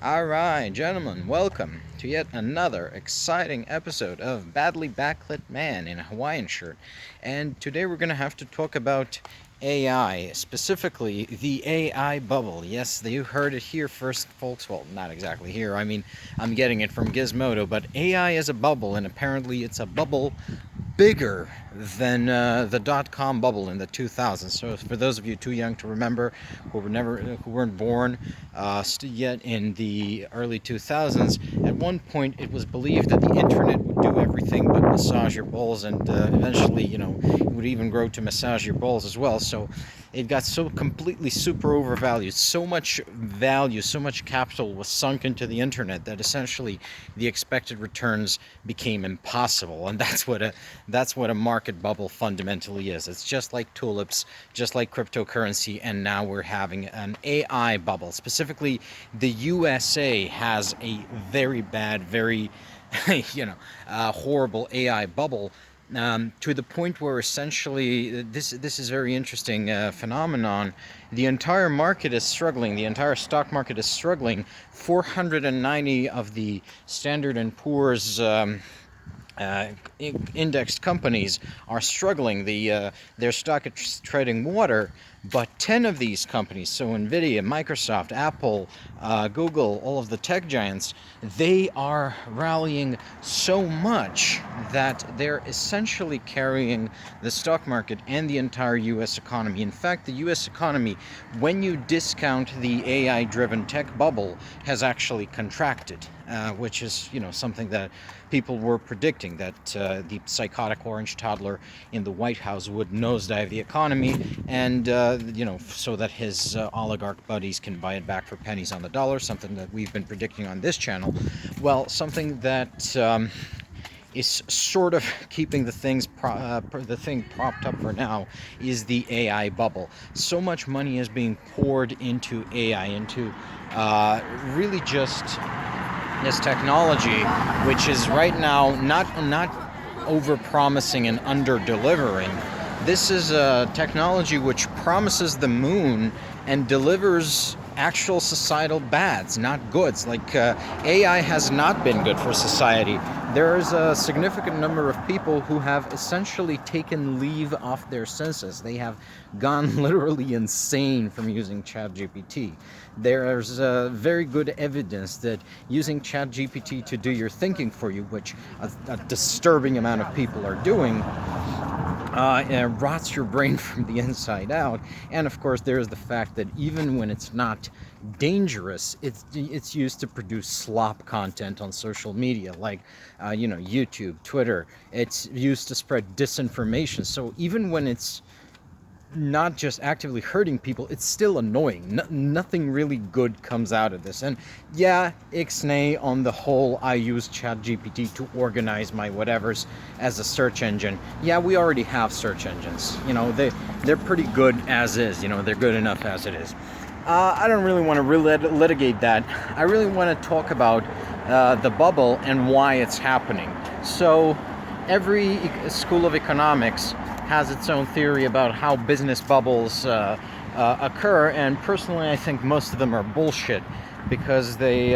Alright, gentlemen, welcome to yet another exciting episode of Badly Backlit Man in a Hawaiian shirt. And today we're going to have to talk about AI, specifically the AI bubble. Yes, you heard it here first, folks. Well, not exactly here. I'm getting it from Gizmodo, but AI is a bubble, and apparently it's a bubble bigger than the dot-com bubble in the 2000s. So for those of you too young to remember, who weren't born yet in the early 2000s, at one point it was believed that the internet would do everything but massage your balls, and eventually, it would even grow to massage your balls as well. So it got so completely super overvalued. So much value, so much capital was sunk into the internet that essentially the expected returns became impossible. And that's what a market bubble fundamentally is. It's just like tulips, just like cryptocurrency, and now we're having an AI bubble. Specifically, the USA has a very bad, very horrible AI bubble, to the point where essentially this is very interesting phenomenon. The entire market is struggling. The entire stock market is struggling. 490 of the Standard and Poor's indexed companies are struggling. Their stock is treading water, but 10 of these companies, so Nvidia, Microsoft, Apple, Google, all of the tech giants, they are rallying so much that they're essentially carrying the stock market and the entire US economy. In fact, the US economy, when you discount the AI-driven tech bubble, has actually contracted, which is, something that people were predicting, that the psychotic orange toddler in the White House would nosedive the economy, and so that his oligarch buddies can buy it back for pennies on the dollar, something that we've been predicting on this channel. Well, something that is sort of keeping the thing propped up for now is the AI bubble. So much money is being poured into AI, into really just this technology, which is right now not over-promising and under-delivering. This is a technology which promises the moon and delivers actual societal bads, not goods. Like AI has not been good for society. There is a significant number of people who have essentially taken leave off their senses. They have gone literally insane from using ChatGPT. There's very good evidence that using ChatGPT to do your thinking for you, which a disturbing amount of people are doing, rots your brain from the inside out. And of course, there's the fact that even when it's not dangerous, it's used to produce slop content on social media, like YouTube, Twitter. It's used to spread disinformation. So even when it's not just actively hurting people, it's still annoying. Nothing really good comes out of this. And yeah, ixnay on the whole, I use ChatGPT to organize my whatevers as a search engine. Yeah, we already have search engines. They're pretty good as is. They're good enough as it is. I don't really want to litigate that. I really want to talk about the bubble and why it's happening. So every school of economics has its own theory about how business bubbles occur, and personally I think most of them are bullshit, because they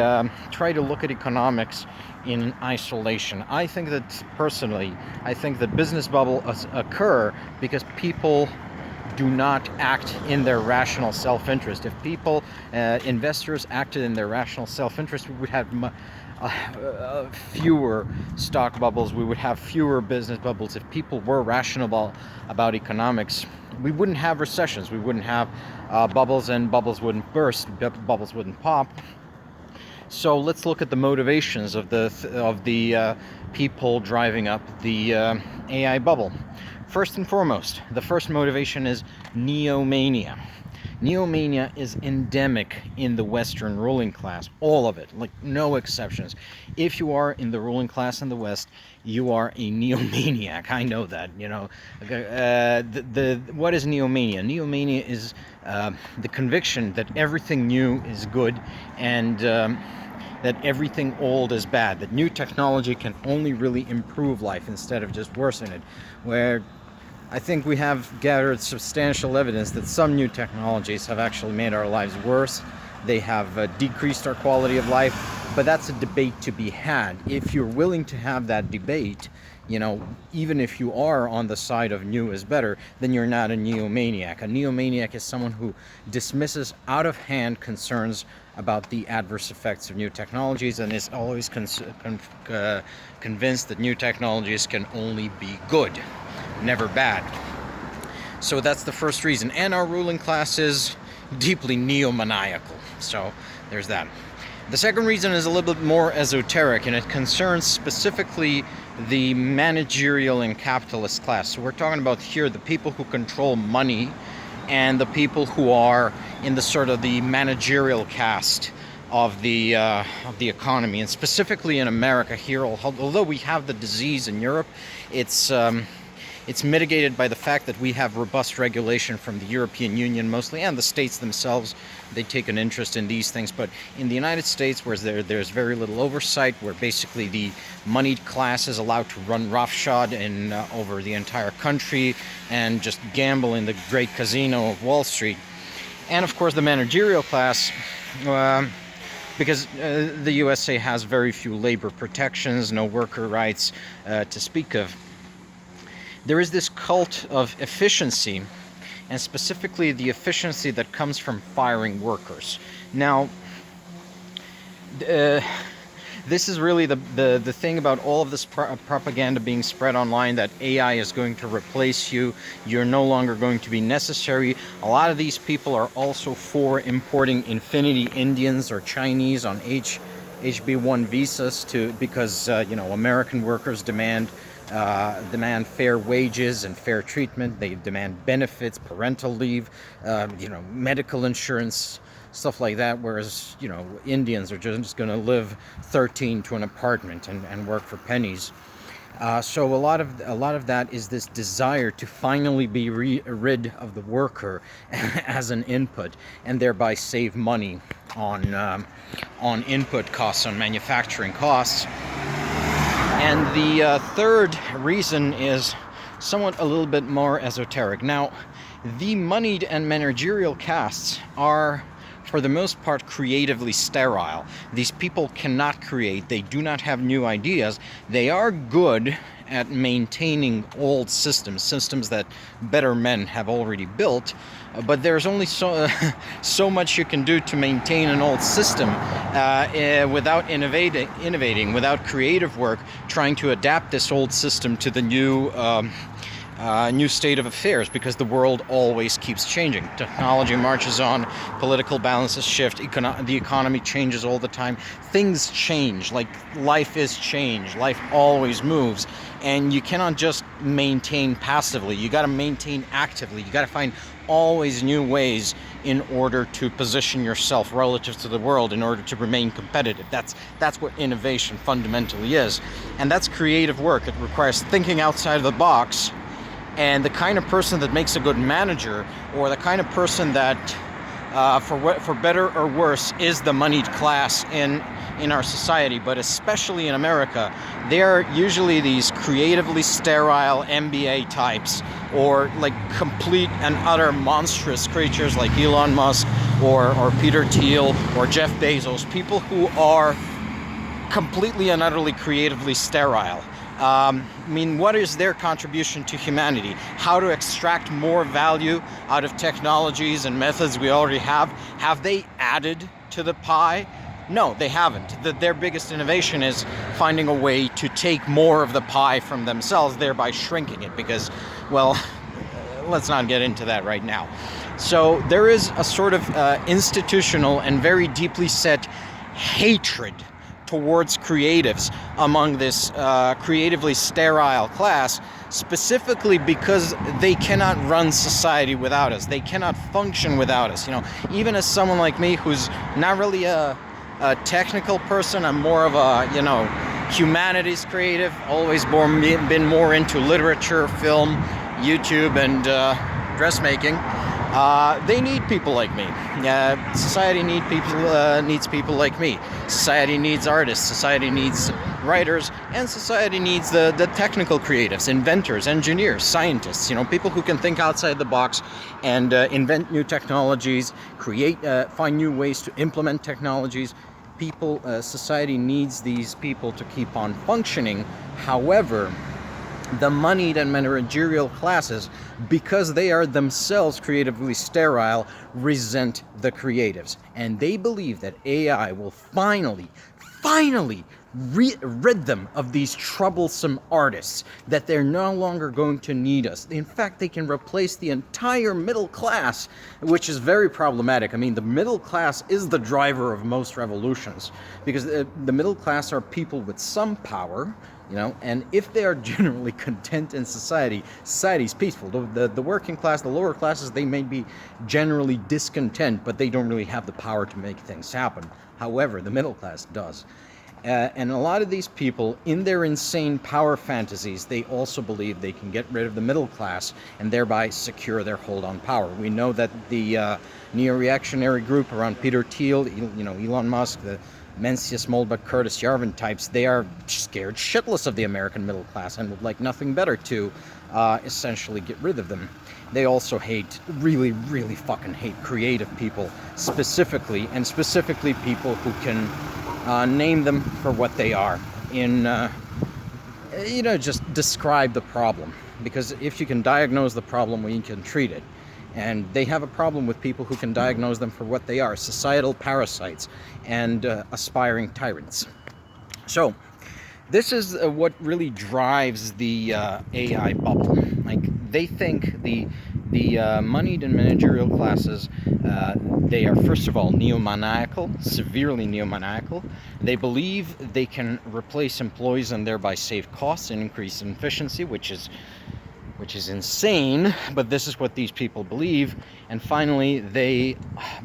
try to look at economics in isolation. I think that business bubbles occur because people do not act in their rational self-interest. If investors acted in their rational self-interest, we would have fewer stock bubbles, we would have fewer business bubbles. If people were rational about economics, we wouldn't have recessions, we wouldn't have bubbles, and bubbles wouldn't burst, bubbles wouldn't pop. So let's look at the motivations of the people driving up the AI bubble. First and foremost, the first motivation is Neomania. Neomania is endemic in the Western ruling class, all of it, like no exceptions. If you are in the ruling class in the West, you are a neomaniac. I know that. What is neomania? Neomania is the conviction that everything new is good, and that everything old is bad. That new technology can only really improve life instead of just worsen it. Where I think we have gathered substantial evidence that some new technologies have actually made our lives worse, They have decreased our quality of life. But that's a debate to be had. If you're willing to have that debate, even if you are on the side of new is better, then you're not a neomaniac. A neomaniac is someone who dismisses out of hand concerns about the adverse effects of new technologies and is always convinced that new technologies can only be good, never bad. So that's the first reason. And our ruling class is deeply neomaniacal. So there's that. The second reason is a little bit more esoteric, and it concerns specifically the managerial and capitalist class. So we're talking about here the people who control money and the people who are in the sort of the managerial caste of the economy, and specifically in America here. Although we have the disease in Europe, it's mitigated by the fact that we have robust regulation from the European Union mostly, and the states themselves. They take an interest in these things. But in the United States, where there's very little oversight, where basically the moneyed class is allowed to run roughshod over the entire country and just gamble in the great casino of Wall Street. And of course the managerial class, because the USA has very few labor protections, no worker rights to speak of. There is this cult of efficiency, and specifically the efficiency that comes from firing workers. Now, this is really the thing about all of this propaganda being spread online, that AI is going to replace you, you're no longer going to be necessary. A lot of these people are also for importing infinity Indians or Chinese on HB1 visas because American workers demand fair wages and fair treatment. They demand benefits, parental leave, medical insurance, stuff like that. Whereas, Indians are just going to live 13 to an apartment and work for pennies. So a lot of that is this desire to finally be rid of the worker as an input, and thereby save money on input costs, on manufacturing costs. And the third reason is somewhat a little bit more esoteric. Now, the moneyed and managerial castes are, for the most part, creatively sterile. These people cannot create. They do not have new ideas. They are good at maintaining old systems that better men have already built. But there's only so much you can do to maintain an old system without innovating, without creative work, trying to adapt this old system to the new state of affairs, because the world always keeps changing. Technology marches on, political balances shift, the economy changes all the time. Things change, like life is change. Life always moves, and you cannot just maintain passively. You got to maintain actively. You got to find always new ways in order to position yourself relative to the world, in order to remain competitive. That's what innovation fundamentally is, and that's creative work. It requires thinking outside of the box. And the kind of person that makes a good manager, or the kind of person that, for better or worse, is the moneyed class in our society, but especially in America, they are usually these creatively sterile MBA types, or like complete and utter monstrous creatures like Elon Musk or Peter Thiel or Jeff Bezos, people who are completely and utterly creatively sterile. What is their contribution to humanity? How to extract more value out of technologies and methods we already have? Have they added to the pie? No, they haven't. Their biggest innovation is finding a way to take more of the pie from themselves, thereby shrinking it, because, well, let's not get into that right now. So there is a sort of institutional and very deeply set hatred towards creatives among this creatively sterile class, specifically because they cannot run society without us. They cannot function without us. Even as someone like me, who's not really a technical person, I'm more of a humanities creative. Always been more into literature, film, YouTube, and dressmaking. They need people like me. Society needs people like me. Society needs artists. Society needs writers, and society needs the technical creatives, inventors, engineers, scientists. People who can think outside the box and invent new technologies, find new ways to implement technologies. Society needs these people to keep on functioning. However, the moneyed and managerial classes, because they are themselves creatively sterile, resent the creatives. And they believe that AI will finally rid them of these troublesome artists, that they're no longer going to need us. In fact, they can replace the entire middle class, which is very problematic. I mean, the middle class is the driver of most revolutions, because the middle class are people with some power, and if they are generally content in society's peaceful. The working class, the lower classes, they may be generally discontent, but they don't really have the power to make things happen. However, the middle class does. And a lot of these people, in their insane power fantasies, they also believe they can get rid of the middle class and thereby secure their hold on power. We know that the neo-reactionary group around Peter Thiel, Elon Musk, the Mencius Moldbach, Curtis Yarvin types, they are scared shitless of the American middle class and would like nothing better to essentially get rid of them. They also really fucking hate creative people specifically people who can name them for what they are, just describe the problem. Because if you can diagnose the problem, well, you can treat it. And they have a problem with people who can diagnose them for what they are: societal parasites and aspiring tyrants. So this is what really drives the AI bubble. Like, they think the moneyed and managerial classes, they are, first of all, neomaniacal, severely neomaniacal. They believe they can replace employees and thereby save costs and increase efficiency, which is insane, but this is what these people believe. And finally, they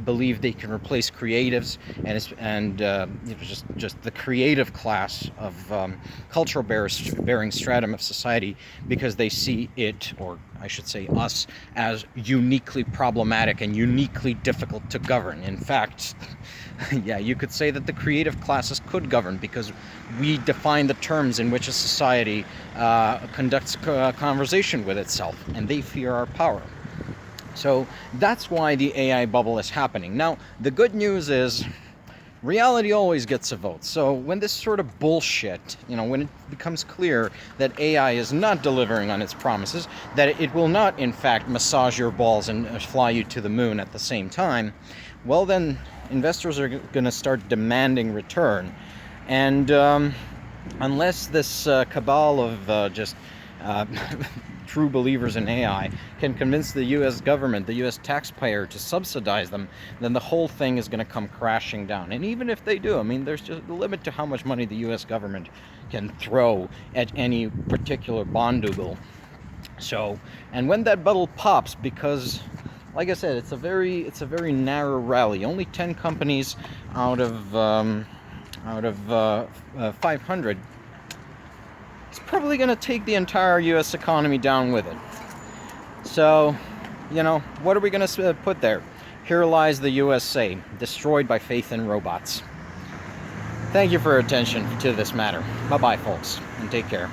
believe they can replace creatives and just the creative class of cultural bearing stratum of society, because they see it, or I should say us, as uniquely problematic and uniquely difficult to govern. In fact, yeah, you could say that the creative classes could govern, because we define the terms in which a society conducts conversation with itself, and they fear our power. So that's why the AI bubble is happening. Now, the good news is reality always gets a vote. So when this sort of bullshit, when it becomes clear that AI is not delivering on its promises, that it will not, in fact, massage your balls and fly you to the moon at the same time, well, then investors are going to start demanding return. And unless this cabal of true believers in AI can convince the U.S. government, the U.S. taxpayer, to subsidize them, then the whole thing is going to come crashing down. And even if they do, I mean, there's just a limit to how much money the U.S. government can throw at any particular bondugal. So, and when that bubble pops, because, like I said, it's a very narrow rally. Only 10 companies out of 500. It's probably going to take the entire U.S. economy down with it. So, what are we going to put there? Here lies the USA, destroyed by faith in robots. Thank you for your attention to this matter. Bye-bye, folks, and take care.